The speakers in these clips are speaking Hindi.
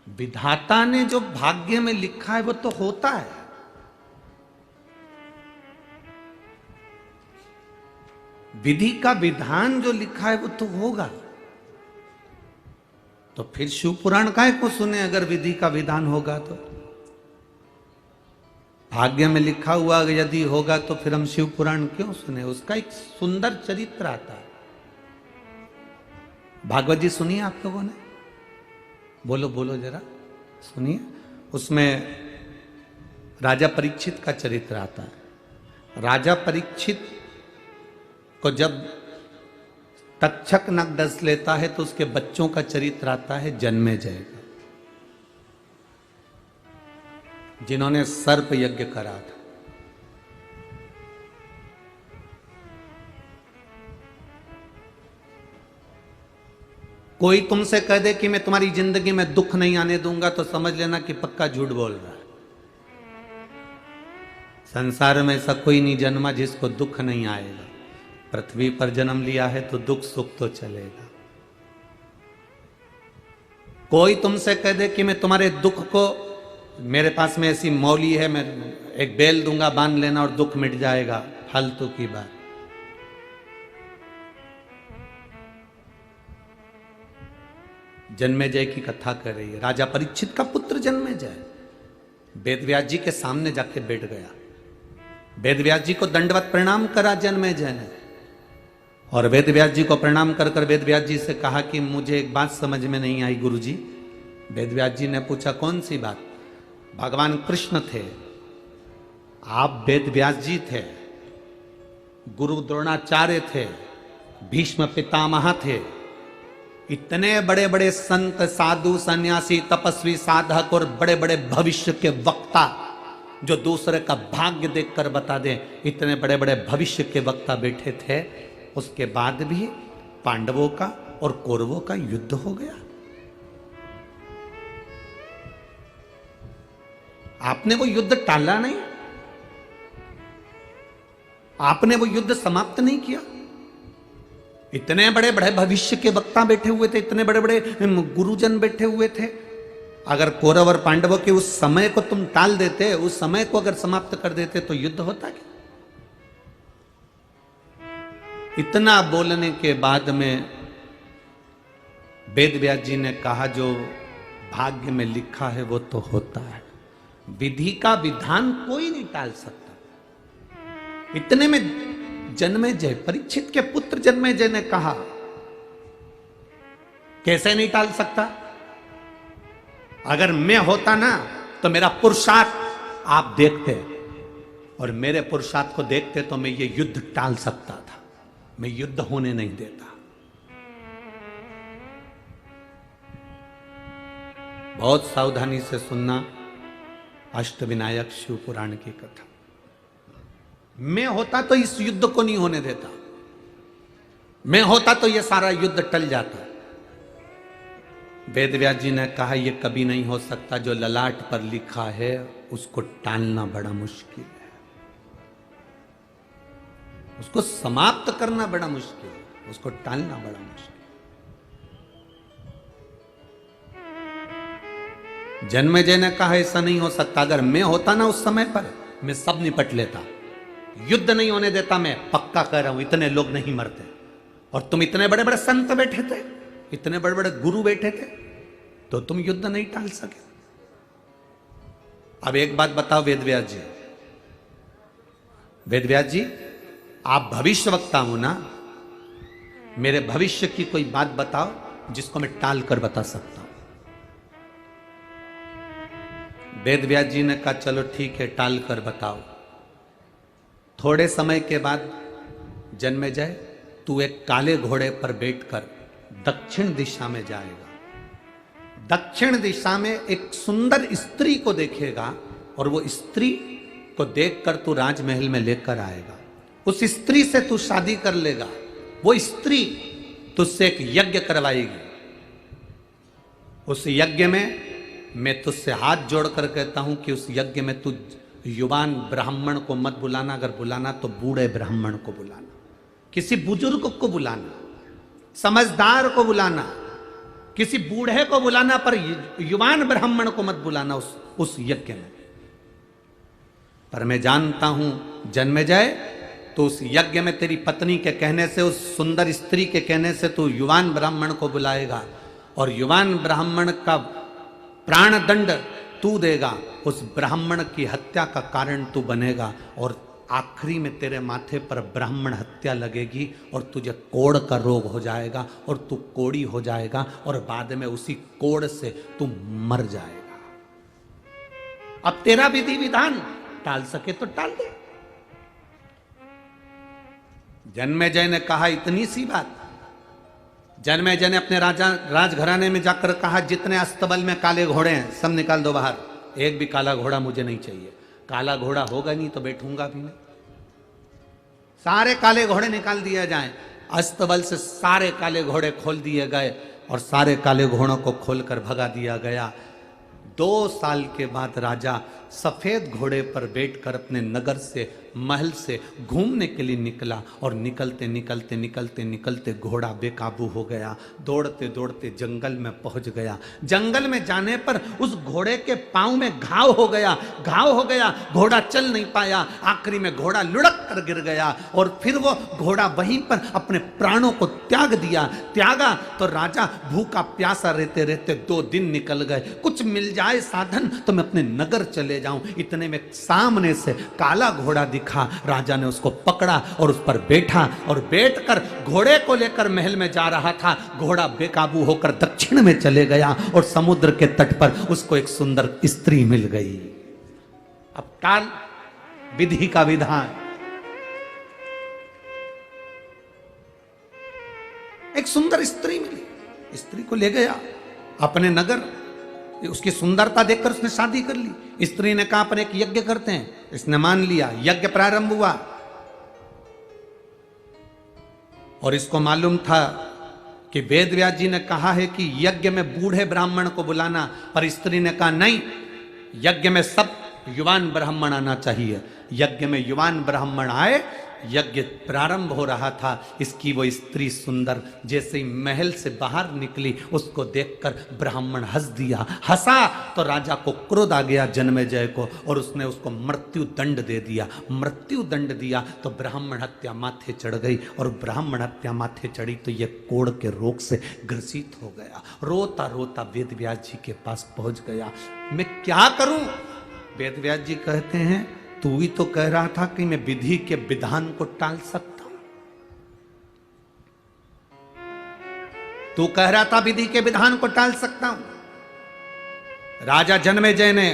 विधाता ने जो भाग्य में लिखा है वो तो होता है। विधि का विधान जो लिखा है वो तो होगा। तो फिर शिव पुराण काहे को सुने अगर विधि का विधान होगा तो? भाग्य में लिखा हुआ यदि होगा तो फिर हम शिव पुराण क्यों सुने? उसका एक सुंदर चरित्र आता है। भागवत जी सुनिए आप लोगों ने, बोलो बोलो जरा सुनिए। उसमें राजा परीक्षित का चरित्र आता है। राजा परीक्षित को जब तक्षक नग डस लेता है तो उसके बच्चों का चरित्र आता है जन्मेजय का, जिन्होंने सर्प यज्ञ करा था। कोई तुमसे कह दे कि मैं तुम्हारी जिंदगी में दुख नहीं आने दूंगा तो समझ लेना कि पक्का झूठ बोल रहा है। संसार में ऐसा कोई नहीं जन्मा जिसको दुख नहीं आएगा। पृथ्वी पर जन्म लिया है तो दुख सुख तो चलेगा। कोई तुमसे कह दे कि मैं तुम्हारे दुख को, मेरे पास में ऐसी मौली है, मैं एक बेल दूंगा बांध लेना और दुख मिट जाएगा, फालतू की बात। जन्मेजय की कथा कर रही है। राजा परीक्षित का पुत्र जन्मेजय वेदव्यास जी के सामने जाके बैठ गया। वेदव्यास जी को दंडवत प्रणाम करा जन्मेजय ने, और वेदव्यास जी को प्रणाम कर कर वेदव्यास जी से कहा कि मुझे एक बात समझ में नहीं आई गुरुजी। वेदव्यास जी ने पूछा कौन सी बात? भगवान कृष्ण थे, आप वेदव्यास जी थे, गुरु द्रोणाचार्य थे, भीष्म पितामह थे, इतने बड़े बड़े संत साधु सन्यासी तपस्वी साधक और बड़े बड़े भविष्य के वक्ता जो दूसरे का भाग्य देखकर बता दें, इतने बड़े बड़े भविष्य के वक्ता बैठे थे, उसके बाद भी पांडवों का और कौरवों का युद्ध हो गया। आपने वो युद्ध टाला नहीं, आपने वो युद्ध समाप्त नहीं किया। इतने बड़े बड़े भविष्य के वक्ता बैठे हुए थे, इतने बड़े बड़े गुरुजन बैठे हुए थे। अगर कौरव और पांडवों के उस समय को तुम टाल देते, उस समय को अगर समाप्त कर देते तो युद्ध होता क्या? इतना बोलने के बाद में वेदव्यास जी ने कहा जो भाग्य में लिखा है वो तो होता है। विधि का विधान कोई नहीं टाल सकता। इतने में जन्मेजय, परीक्षित के पुत्र जन्मेजय ने कहा कैसे नहीं टाल सकता? अगर मैं होता ना तो मेरा पुरुषार्थ आप देखते, और मेरे पुरुषार्थ को देखते तो मैं ये युद्ध टाल सकता था। मैं युद्ध होने नहीं देता। बहुत सावधानी से सुनना अष्टविनायक शिव पुराण की कथा। मैं होता तो इस युद्ध को नहीं होने देता, मैं होता तो यह सारा युद्ध टल जाता। वेदव्यास जी ने कहा यह कभी नहीं हो सकता, जो ललाट पर लिखा है उसको टालना बड़ा मुश्किल है, उसको समाप्त करना बड़ा मुश्किल है, उसको टालना बड़ा मुश्किल। जन्मेजय ने कहा ऐसा नहीं हो सकता, अगर मैं होता ना उस समय पर मैं सब निपट लेता, युद्ध नहीं होने देता। मैं पक्का कह रहा हूं इतने लोग नहीं मरते, और तुम इतने बड़े बड़े संत बैठे थे, इतने बड़े बड़े गुरु बैठे थे, तो तुम युद्ध नहीं टाल सके। अब एक बात बताओ वेदव्यास जी, वेदव्यास जी आप भविष्य वक्ता हो ना, मेरे भविष्य की कोई बात बताओ जिसको मैं टाल कर बता सकता हूं। वेदव्यास जी ने कहा चलो ठीक है, टाल कर बताओ। थोड़े समय के बाद जन्मेजय तू एक काले घोड़े पर बैठकर दक्षिण दिशा में जाएगा। दक्षिण दिशा में एक सुंदर स्त्री को देखेगा, और वो स्त्री को देखकर तू राजमहल में लेकर आएगा। उस स्त्री से तू शादी कर लेगा। वो स्त्री तुझसे एक यज्ञ करवाएगी। उस यज्ञ में मैं तुझसे हाथ जोड़कर कहता हूं कि उस यज्ञ में तू युवान ब्राह्मण को मत बुलाना, अगर बुलाना तो बूढ़े ब्राह्मण को बुलाना, किसी बुजुर्ग को बुलाना, समझदार को बुलाना, किसी बूढ़े को बुलाना, पर युवान ब्राह्मण को मत बुलाना उस यज्ञ में। पर मैं जानता हूं जन्मेजय, तो उस यज्ञ में तेरी पत्नी के कहने से, उस सुंदर स्त्री के कहने से तू युवान ब्राह्मण को बुलाएगा और युवान ब्राह्मण का प्राण दंड तू देगा, उस ब्राह्मण की हत्या का कारण तू बनेगा और आखिरी में तेरे माथे पर ब्राह्मण हत्या लगेगी और तुझे कोढ़ का रोग हो जाएगा और तू कोढ़ी हो जाएगा और बाद में उसी कोढ़ से तू मर जाएगा। अब तेरा विधि विधान टाल सके तो टाल दे। जन्मेजय ने कहा इतनी सी बात। जन्मेजय ने अपने राजघराने में जाकर कहा, जितने अस्तबल में काले घोड़े हैं सब निकाल दो बाहर, एक भी काला घोड़ा मुझे नहीं चाहिए। काला घोड़ा होगा नहीं तो बैठूंगा भी नहीं। सारे काले घोड़े निकाल दिए जाएं। अस्तबल से सारे काले घोड़े खोल दिए गए और सारे काले घोड़ों को खोलकर भगा दिया गया। 2 साल के बाद राजा सफेद घोड़े पर बैठकर अपने नगर से, महल से घूमने के लिए निकला और निकलते निकलते निकलते निकलते घोड़ा बेकाबू हो गया। दौड़ते दौड़ते जंगल में पहुंच गया। जंगल में जाने पर उस घोड़े के पांव में घाव हो गया। घोड़ा चल नहीं पाया। आखिरी में घोड़ा लुढ़क कर गिर गया और फिर वो घोड़ा वहीं पर अपने प्राणों को त्यागा तो राजा भूखा प्यासा रहते रहते 2 दिन निकल गए। कुछ मिल जाए साधन तो मैं अपने नगर चले जाऊं। इतने में सामने से काला घोड़ा दिखा। राजा ने उसको पकड़ा और उस पर बैठा और बैठकर घोड़े को लेकर महल में जा रहा था। घोड़ा बेकाबू होकर दक्षिण में चले गया और समुद्र के तट पर उसको एक सुंदर स्त्री मिल गई। अब टाल विधि का विधान। एक सुंदर स्त्री मिली, स्त्री को ले गया अपने नगर। उसकी सुंदरता देखकर उसने शादी कर ली। स्त्री ने कहा अपन एक यज्ञ करते हैं, इसने मान लिया। यज्ञ प्रारंभ हुआ और इसको मालूम था कि वेद व्यास जी ने कहा है कि यज्ञ में बूढ़े ब्राह्मण को बुलाना, पर स्त्री ने कहा नहीं, यज्ञ में सब युवान ब्राह्मण आना चाहिए। यज्ञ में युवान ब्राह्मण आए। यज्ञ प्रारंभ हो रहा था। इसकी वो स्त्री सुंदर जैसे ही महल से बाहर निकली, उसको देखकर ब्राह्मण हंसा तो राजा को क्रोध आ गया जन्मेजय को और उसने उसको मृत्यु दंड दे दिया। मृत्यु दंड दिया तो ब्राह्मण हत्या माथे चढ़ गई और ब्राह्मण हत्या माथे चढ़ी तो ये कोढ़ के रोग से ग्रसित हो गया। रोता रोता वेद व्यास जी के पास पहुंच गया। मैं क्या करूं? वेद व्यास जी कहते हैं, तू ही तो कह रहा था कि मैं विधि के विधान को टाल सकता हूं। तू कह रहा था विधि के विधान को टाल सकता हूं। राजा जन्मेजय ने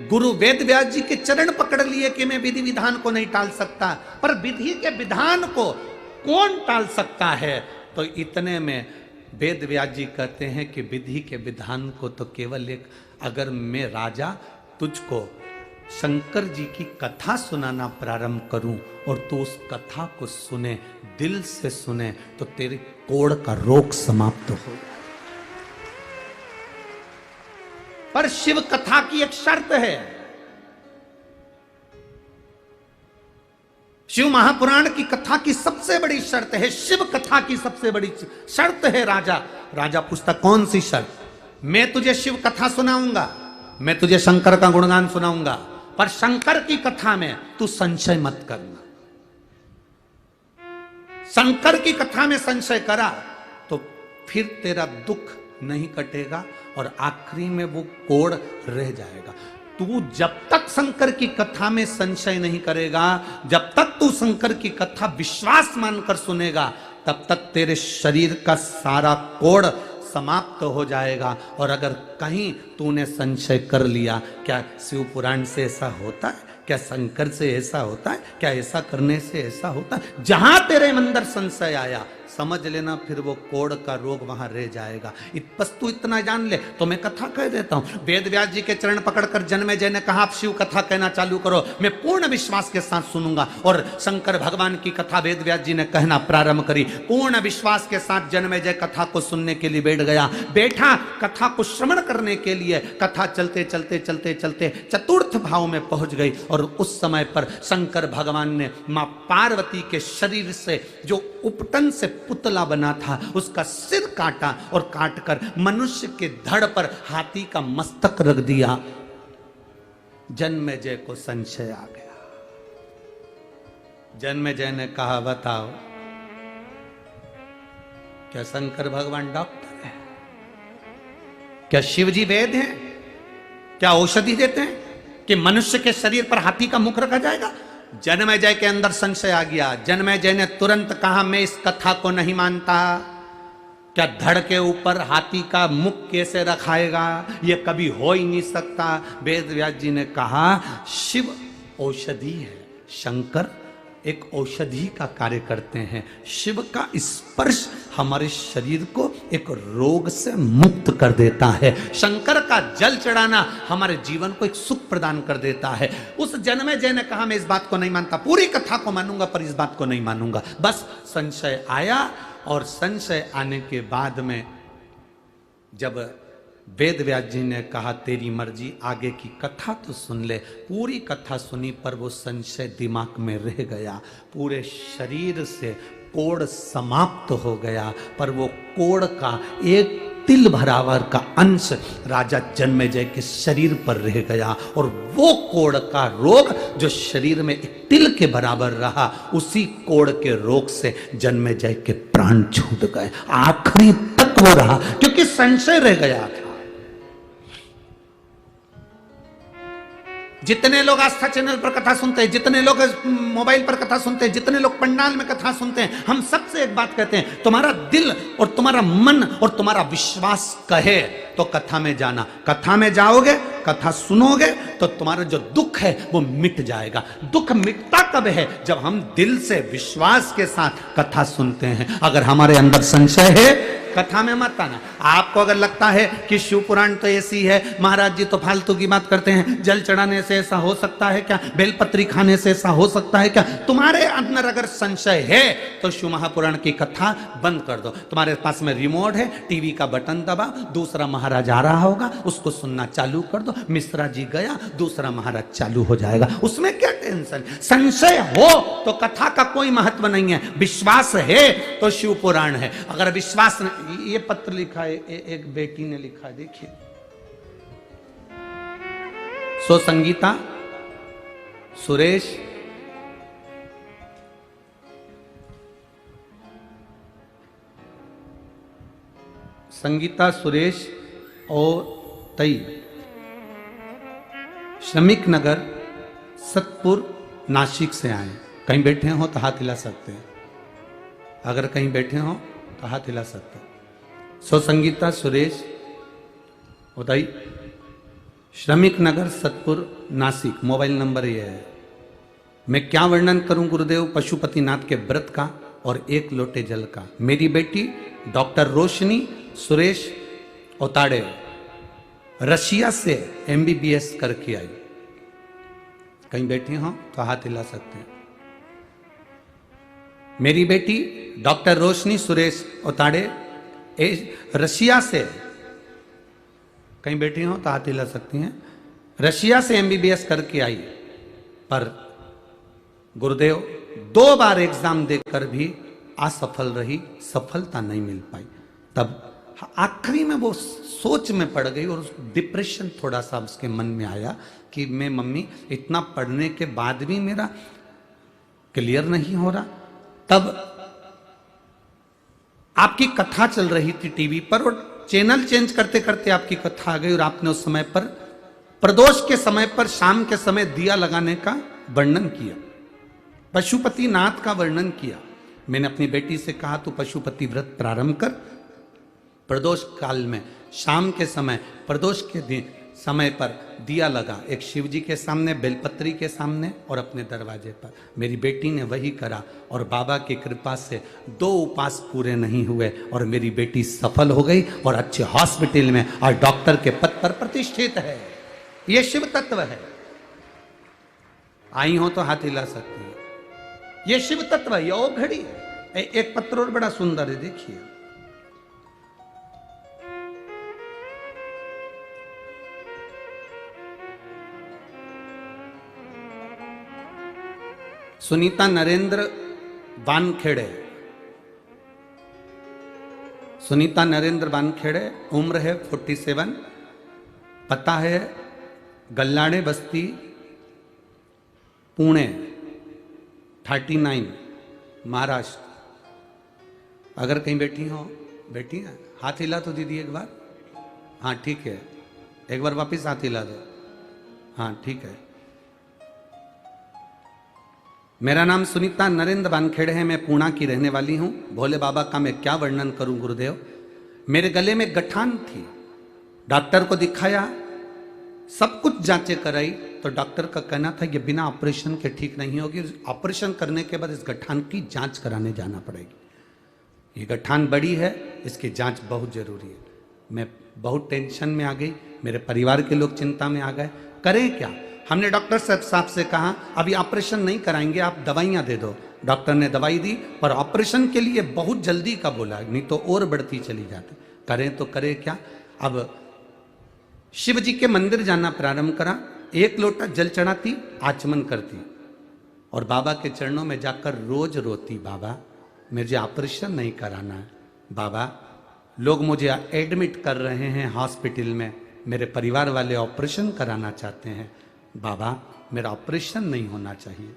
गुरु वेद व्यास जी के चरण पकड़ लिए कि मैं विधि विधान को नहीं टाल सकता, पर विधि के विधान को कौन टाल सकता है? तो इतने में वेद व्यास जी कहते हैं कि विधि के विधान को तो केवल एक, अगर मैं राजा तुझको शंकर जी की कथा सुनाना प्रारंभ करूं और तू उस कथा को सुने, दिल से सुने, तो तेरे कोढ़ का रोग समाप्त हो। पर शिव कथा की एक शर्त है। शिव महापुराण की कथा की सबसे बड़ी शर्त है, शिव कथा की सबसे बड़ी शर्त है राजा पूछता कौन सी शर्त? मैं तुझे शिव कथा सुनाऊंगा, मैं तुझे शंकर का गुणगान सुनाऊंगा, पर शंकर की कथा में तू संशय मत करना। शंकर की कथा में संशय करा तो फिर तेरा दुख नहीं कटेगा और आखिरी में वो कोढ़ रह जाएगा। तू जब तक शंकर की कथा में संशय नहीं करेगा, जब तक तू शंकर की कथा विश्वास मानकर सुनेगा, तब तक तेरे शरीर का सारा कोढ़ समाप्त हो जाएगा। और अगर कहीं तूने संशय कर लिया, क्या शिव पुराण से ऐसा होता है? क्या शंकर से ऐसा होता है? क्या ऐसा करने से ऐसा होता है? जहां तेरे अंदर संशय आया, समझ लेना फिर वो कोढ़ का रोग वहां रह जाएगा। बस तू इतना जान ले तो मैं कथा कह देता हूं। वेद व्यास जी के चरण पकड़कर जन्मेजय ने कहा आप शिव कथा कहना चालू करो, मैं पूर्ण विश्वास के साथ सुनूंगा। और शंकर भगवान की कथा वेद व्यास जी ने कहना प्रारंभ करी। पूर्ण विश्वास के साथ जन्मेजय कथा को सुनने के लिए बैठा कथा को श्रवण करने के लिए। कथा चलते चलते चलते चलते चतुर्थ भाव में पहुंच गई और उस समय पर शंकर भगवान ने मां पार्वती के शरीर से जो उपटन से पुतला बना था, उसका सिर काटा और काटकर मनुष्य के धड़ पर हाथी का मस्तक रख दिया। जन्मेजय को संशय आ गया। जन्मेजय ने कहा, बताओ क्या शंकर भगवान डॉक्टर है? क्या शिवजी वैद्य हैं? क्या औषधि देते हैं कि मनुष्य के शरीर पर हाथी का मुख रखा जाएगा? जन्मेजय के अंदर संशय आ गया। जन्मेजय ने तुरंत कहा, मैं इस कथा को नहीं मानता। क्या धड़ के ऊपर हाथी का मुख कैसे रखाएगा? यह कभी हो ही नहीं सकता। वेद व्यास जी ने कहा, शिव औषधि है, शंकर एक औषधि का कार्य करते हैं। शिव का स्पर्श हमारे शरीर को एक रोग से मुक्त कर देता है। शंकर का जल चढ़ाना हमारे जीवन को एक सुख प्रदान कर देता है। उस जन्मेजय ने कहा, मैं इस बात को नहीं मानता, पूरी कथा को मानूंगा पर इस बात को नहीं मानूंगा। बस संशय आया, और संशय आने के बाद में जब वेद व्यास जी ने कहा, तेरी मर्जी, आगे की कथा तो सुन ले। पूरी कथा सुनी पर वो संशय दिमाग में रह गया। पूरे शरीर से कोढ़ समाप्त हो गया, पर वो कोढ़ का एक तिल बराबर का अंश राजा जन्मेजय के शरीर पर रह गया। और वो कोढ़ का रोग जो शरीर में एक तिल के बराबर रहा, उसी कोढ़ के रोग से जन्मेजय के प्राण छूट गए। आखिरी तक वो रहा, क्योंकि संशय रह गया था। जितने लोग आस्था चैनल पर कथा सुनते हैं, जितने लोग मोबाइल पर कथा सुनते हैं, जितने लोग पंडाल में कथा सुनते हैं, हम सबसे एक बात कहते हैं, तुम्हारा दिल और तुम्हारा मन और तुम्हारा विश्वास कहे तो कथा में जाना। कथा में जाओगे, कथा सुनोगे तो तुम्हारा जो दुख है वो मिट जाएगा। दुख मिटता कब है? जब हम दिल से विश्वास के साथ कथा सुनते हैं। अगर हमारे अंदर संशय है, कथा में मत आना। आपको अगर लगता है कि शिव पुराण तो ऐसी है, महाराज जी तो फालतू की बात करते हैं, जल चढ़ाने से ऐसा हो सकता है क्या, बेलपत्री खाने से ऐसा हो सकता है क्या, तुम्हारे अंदर अगर संशय है तो शिव महापुराण की कथा बंद कर दो। तुम्हारे पास में रिमोट है, टीवी का बटन दबा, दूसरा महाराज आ रहा होगा, उसको सुनना चालू कर दो। मिश्रा जी गया, दूसरा महाराज चालू हो जाएगा। उसमें क्या टेंशन? संशय हो तो कथा का कोई महत्व नहीं है। विश्वास है तो शिव पुराण है। अगर विश्वास नहीं, ये पत्र लिखा है, एक बेटी ने लिखा है, देखिए। सो संगीता सुरेश और तई श्रमिक नगर सतपुर नासिक से आए। कहीं बैठे हो तो हाथ हिला सकते हैं। अगर कहीं बैठे हो तो हाथ हिला सकते हैं। सो संगीता सुरेश उदय, श्रमिक नगर सतपुर नासिक, मोबाइल नंबर ये है। मैं क्या वर्णन करूं गुरुदेव पशुपतिनाथ के व्रत का और एक लोटे जल का। मेरी बेटी डॉक्टर रोशनी सुरेश ओताड़े रशिया से MBBS करके आई। कहीं बैठे हो तो हाथ हिला सकते हैं। मेरी बेटी डॉक्टर रोशनी सुरेश ओताड़े रशिया से, कहीं बैठी हो तो हाथ हिला सकती हैं, रशिया से MBBS करके आई। पर गुरुदेव 2 बार एग्जाम देकर भी असफल रही, सफलता नहीं मिल पाई। तब आखिरी में वो सोच में पड़ गई और डिप्रेशन थोड़ा सा उसके मन में आया कि मैं मम्मी इतना पढ़ने के बाद भी मेरा क्लियर नहीं हो रहा। तब आपकी कथा चल रही थी टीवी पर और चैनल चेंज करते करते आपकी कथा आ गई और आपने उस समय पर प्रदोष के समय पर शाम के समय दिया लगाने का वर्णन किया, पशुपतिनाथ का वर्णन किया। मैंने अपनी बेटी से कहा तू पशुपति व्रत प्रारंभ कर, प्रदोष काल में शाम के समय प्रदोष के दिन समय पर दिया लगा, एक शिव जी के सामने, बेलपत्री के सामने और अपने दरवाजे पर। मेरी बेटी ने वही करा और बाबा की कृपा से 2 उपास पूरे नहीं हुए और मेरी बेटी सफल हो गई और अच्छे हॉस्पिटल में और डॉक्टर के पद पर प्रतिष्ठित है। ये शिव तत्व है। आई हो तो हाथ हिला सकती है। ये शिव तत्व है, ये ओ घड़ी है। एक पत्र और बड़ा सुंदर है, देखिए। सुनीता नरेंद्र वानखेड़े, सुनीता नरेंद्र वानखेड़े, उम्र है 47, पता है गल्लाड़े बस्ती, पुणे 39, महाराष्ट्र। अगर कहीं बैठी हो, बैठी है, हाथ हिला तो दीदी एक बार। हाँ ठीक है, एक बार वापिस हाथ हिला दो। हाँ ठीक है। मेरा नाम सुनीता नरेंद्र वानखेड़े है, मैं पूना की रहने वाली हूं। भोले बाबा का मैं क्या वर्णन करूं गुरुदेव। मेरे गले में गठान थी, डॉक्टर को दिखाया, सब कुछ जांचें कराई, तो डॉक्टर का कहना था ये बिना ऑपरेशन के ठीक नहीं होगी, ऑपरेशन करने के बाद इस गठान की जांच कराने जाना पड़ेगी। ये गठान बड़ी है, इसकी जांच बहुत जरूरी है। मैं बहुत टेंशन में आ गई, मेरे परिवार के लोग चिंता में आ गए, करें क्या। हमने डॉक्टर साहब से कहा अभी ऑपरेशन नहीं कराएंगे, आप दवाइयां दे दो। डॉक्टर ने दवाई दी, पर ऑपरेशन के लिए बहुत जल्दी का बोला, नहीं तो और बढ़ती चली जाती। करें तो करें क्या। अब शिव जी के मंदिर जाना प्रारंभ करा, 1 लोटा जल चढ़ाती, आचमन करती और बाबा के चरणों में जाकर रोज रोती, बाबा मुझे ऑपरेशन नहीं कराना है, बाबा लोग मुझे एडमिट कर रहे हैं हॉस्पिटल में, मेरे परिवार वाले ऑपरेशन कराना चाहते हैं, बाबा मेरा ऑपरेशन नहीं होना चाहिए।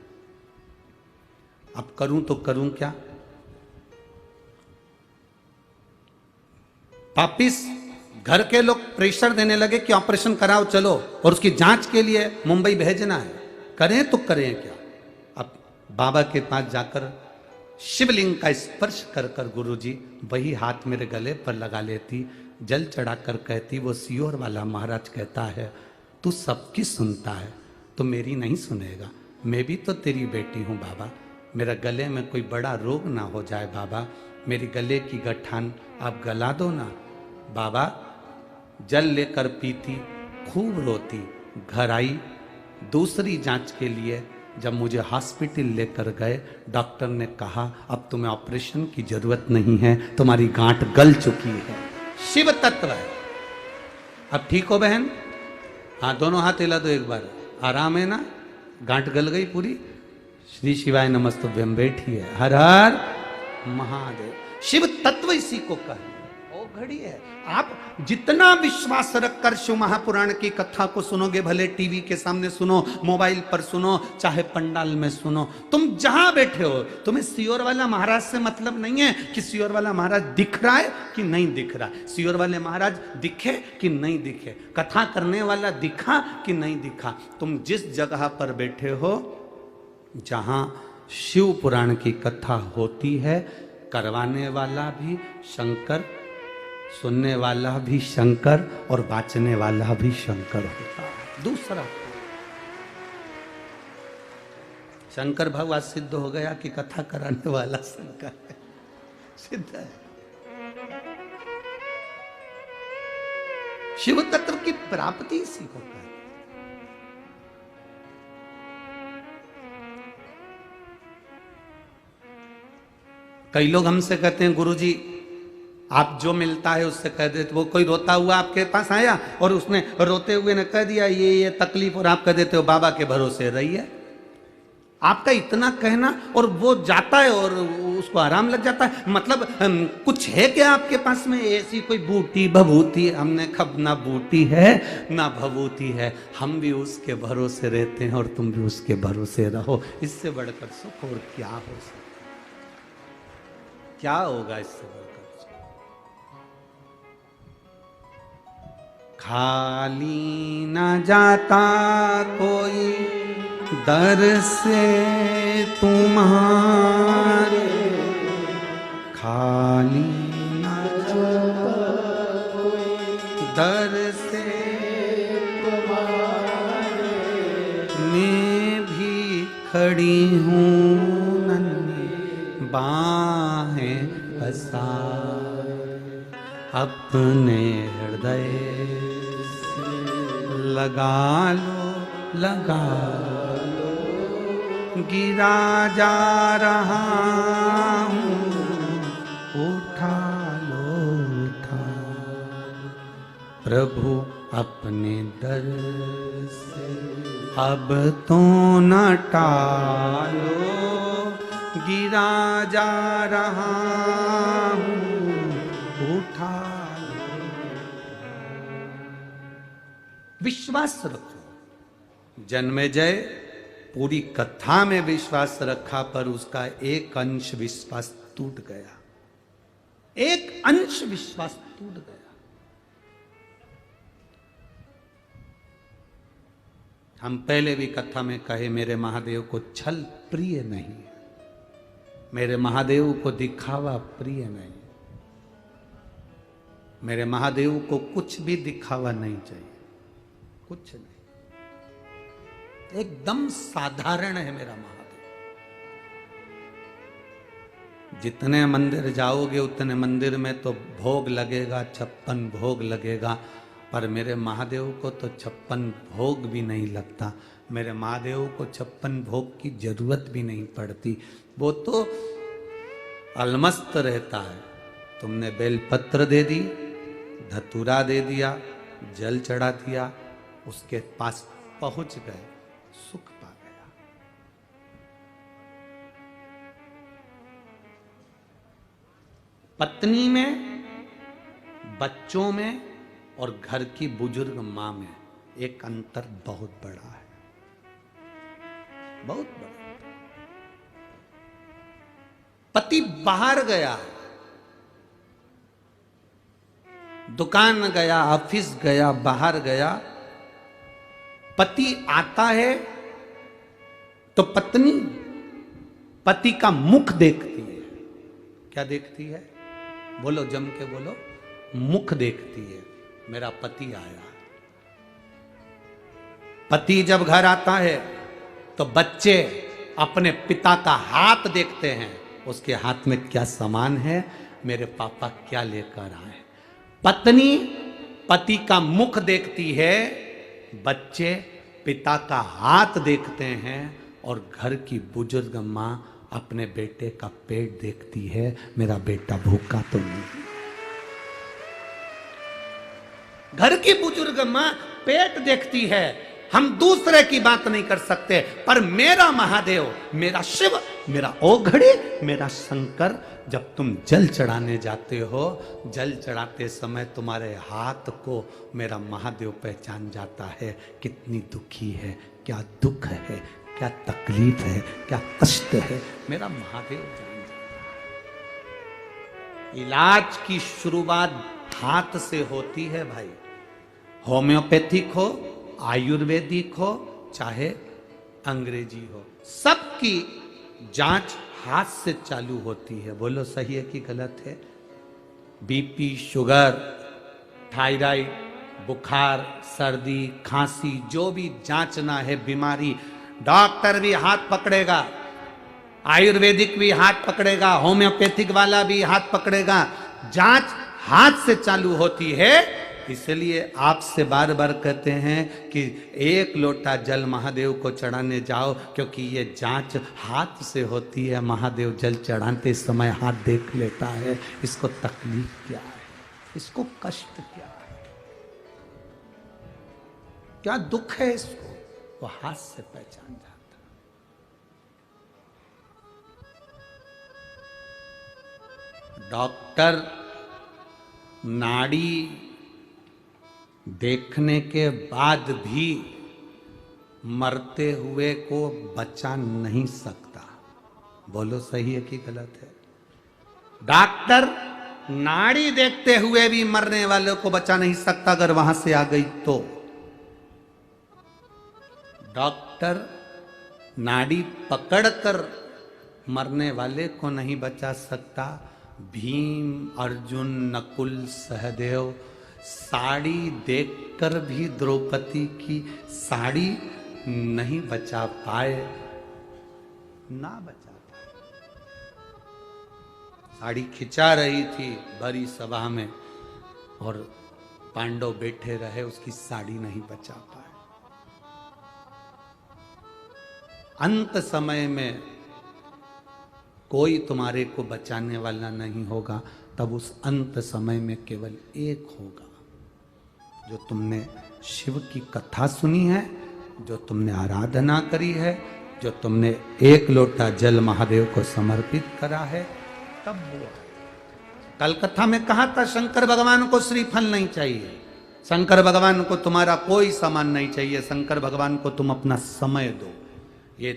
अब करूं तो करूं क्या। वापिस घर के लोग प्रेशर देने लगे कि ऑपरेशन कराओ चलो, और उसकी जांच के लिए मुंबई भेजना है, करें तो करें क्या। अब बाबा के पास जाकर शिवलिंग का स्पर्श कर कर गुरुजी वही हाथ मेरे गले पर लगा लेती, जल चढ़ाकर कहती, वो सियोर वाला महाराज कहता है तू सबकी सुनता है तो मेरी नहीं सुनेगा, मैं भी तो तेरी बेटी हूँ बाबा, मेरा गले में कोई बड़ा रोग ना हो जाए बाबा, मेरी गले की गठान आप गला दो ना। बाबा जल लेकर पीती, खूब रोती, घर आई। दूसरी जांच के लिए जब मुझे हॉस्पिटल लेकर गए, डॉक्टर ने कहा अब तुम्हें ऑपरेशन की जरूरत नहीं है, तुम्हारी गांठ गल चुकी है। शिव तत्व है। अब ठीक हो बहन। हाँ दोनों हाथ हिला दो एक बार, आराम है ना, गांठ गल गई पूरी। श्री शिवाय नमस्तुभ्यम बैठी है। हर हर महादेव। शिव तत्व इसी को कहे, वो घड़ी है। आप जितना विश्वास रखकर शिव महापुराण की कथा को सुनोगे, भले टीवी के सामने सुनो, मोबाइल पर सुनो, चाहे पंडाल में सुनो, तुम जहां बैठे हो, तुम्हें सियोर वाला महाराज से मतलब नहीं है कि सियोर वाला महाराज दिख रहा है कि नहीं दिख रहा, सियोर वाले महाराज दिखे कि नहीं दिखे, कथा करने वाला दिखा कि नहीं दिखा। तुम जिस जगह पर बैठे हो, जहां शिव पुराण की कथा होती है, करवाने वाला भी शंकर, सुनने वाला भी शंकर और बाचने वाला भी शंकर होता है। दूसरा शंकर भगवान सिद्ध हो गया कि कथा कराने वाला शंकर है, सिद्ध है। शिव तत्व की प्राप्ति इसी को कहते। कई लोग हमसे कहते हैं गुरुजी आप जो मिलता है उससे कह देते। वो कोई रोता हुआ आपके पास आया और उसने रोते हुए ने कह दिया ये तकलीफ, और आप कह देते हो बाबा के भरोसे रहिए। आपका इतना कहना, और वो जाता है और उसको आराम लग जाता है। मतलब कुछ है क्या आपके पास में ऐसी कोई बूटी भभूति? हमने कब ना बूटी है ना भभूति है, हम भी उसके भरोसे रहते हैं और तुम भी उसके भरोसे रहो। इससे बढ़कर सुख और क्या हो सकता, क्या होगा इससे बढ़कर? खाली न जाता कोई दर से तुम्हारे, खाली न जाता कोई दर से तुम्हारे, मैं भी खड़ी हूँ नन्ही बाहें पसार, अपने हृदय लगा लो, गिरा जा रहा हूँ, उठा लो। प्रभु अपने दर से अब तो न टालो, गिरा जा रहा हूँ, विश्वास रखो। जन्मेजय पूरी कथा में विश्वास रखा, पर उसका एक अंश विश्वास टूट गया, एक अंश विश्वास टूट गया। हम पहले भी कथा में कहे, मेरे महादेव को छल प्रिय नहीं, मेरे महादेव को दिखावा प्रिय नहीं, मेरे महादेव को कुछ भी दिखावा नहीं चाहिए, कुछ नहीं, एकदम साधारण है मेरा महादेव। जितने मंदिर जाओगे उतने मंदिर में तो भोग लगेगा, 56 भोग लगेगा, पर मेरे महादेव को तो 56 भोग भी नहीं लगता। मेरे महादेव को 56 भोग की जरूरत भी नहीं पड़ती, वो तो अलमस्त रहता है। तुमने बेलपत्र दे दी, धतूरा दे दिया, जल चढ़ा दिया, उसके पास पहुंच गए, सुख पा गया। पत्नी में, बच्चों में और घर की बुजुर्ग मां में एक अंतर बहुत बड़ा है, बहुत बड़ा। पति बाहर गया, दुकान गया, ऑफिस गया, बाहर गया, पति आता है तो पत्नी पति का मुख देखती है। क्या देखती है? बोलो, जम के बोलो। मुख देखती है, मेरा पति आया। पति जब घर आता है तो बच्चे अपने पिता का हाथ देखते हैं, उसके हाथ में क्या सामान है, मेरे पापा क्या लेकर आए। पत्नी पति का मुख देखती है, बच्चे पिता का हाथ देखते हैं, और घर की बुजुर्ग मां अपने बेटे का पेट देखती है, मेरा बेटा भूखा तो नहीं। घर की बुजुर्ग मां पेट देखती है। हम दूसरे की बात नहीं कर सकते, पर मेरा महादेव, मेरा शिव, मेरा ओघड़े, मेरा शंकर, जब तुम जल चढ़ाने जाते हो, जल चढ़ाते समय तुम्हारे हाथ को मेरा महादेव पहचान जाता है, कितनी दुखी है, क्या दुख है, क्या तकलीफ है, क्या कष्ट है, मेरा महादेव जान जाता है। इलाज की शुरुआत हाथ से होती है भाई। होम्योपैथिक हो, आयुर्वेदिक हो, चाहे अंग्रेजी हो, सबकी जांच हाथ से चालू होती है। बोलो सही है कि गलत है? बीपी, शुगर, थायराइड, बुखार, सर्दी, खांसी, जो भी जांचना है बीमारी, डॉक्टर भी हाथ पकड़ेगा, आयुर्वेदिक भी हाथ पकड़ेगा, होम्योपैथिक वाला भी हाथ पकड़ेगा। जांच हाथ से चालू होती है। इसलिए आपसे बार बार कहते हैं कि 1 लोटा जल महादेव को चढ़ाने जाओ, क्योंकि ये जांच हाथ से होती है। महादेव जल चढ़ाते समय हाथ देख लेता है, इसको तकलीफ क्या है, इसको कष्ट क्या है, क्या दुख है, इसको वो हाथ से पहचान जाता। डॉक्टर नाड़ी देखने के बाद भी मरते हुए को बचा नहीं सकता। बोलो सही है कि गलत है? डॉक्टर नाड़ी देखते हुए भी मरने वाले को बचा नहीं सकता, अगर वहां से आ गई तो। डॉक्टर नाड़ी पकड़कर मरने वाले को नहीं बचा सकता। भीम, अर्जुन, नकुल, सहदेव साड़ी देखकर भी द्रौपदी की साड़ी नहीं बचा पाए, ना बचा पाए। साड़ी खिंचा रही थी भरी सभा में और पांडव बैठे रहे, उसकी साड़ी नहीं बचा पाए। अंत समय में कोई तुम्हारे को बचाने वाला नहीं होगा, तब उस अंत समय में केवल एक होगा, जो तुमने शिव की कथा सुनी है, जो तुमने आराधना करी है, जो तुमने 1 लोटा जल महादेव को समर्पित करा है, तब हुआ। कल कथा में कहा था शंकर भगवान को श्रीफल नहीं चाहिए, शंकर भगवान को तुम्हारा कोई सामान नहीं चाहिए, शंकर भगवान को तुम अपना समय दो। ये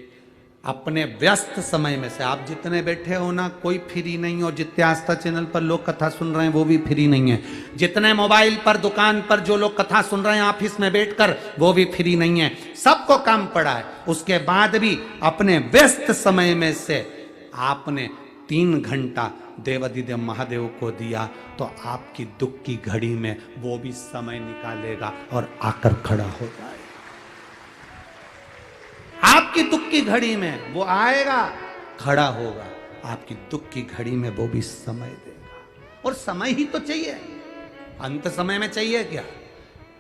अपने व्यस्त समय में से आप जितने बैठे हो ना, कोई फ्री नहीं हो। जितने आस्था चैनल पर लोग कथा सुन रहे हैं वो भी फ्री नहीं है। जितने मोबाइल पर दुकान पर जो लोग कथा सुन रहे हैं ऑफिस में बैठकर, वो भी फ्री नहीं है। सबको काम पड़ा है। उसके बाद भी अपने व्यस्त समय में से आपने 3 घंटा देवाधिदेव महादेव को दिया, तो आपकी दुख की घड़ी में वो भी समय निकालेगा और आकर खड़ा हो जाएगा। आपकी दुख की घड़ी में वो आएगा, खड़ा होगा, आपकी दुख की घड़ी में वो भी समय देगा। और समय ही तो चाहिए, अंत समय में चाहिए क्या?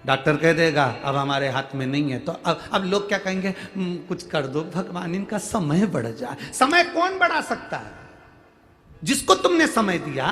डॉक्टर कह देगा अब हमारे हाथ में नहीं है, तो अब लोग क्या कहेंगे, कुछ कर दो भगवान, इनका समय बढ़ जाए। समय कौन बढ़ा सकता है? जिसको तुमने समय दिया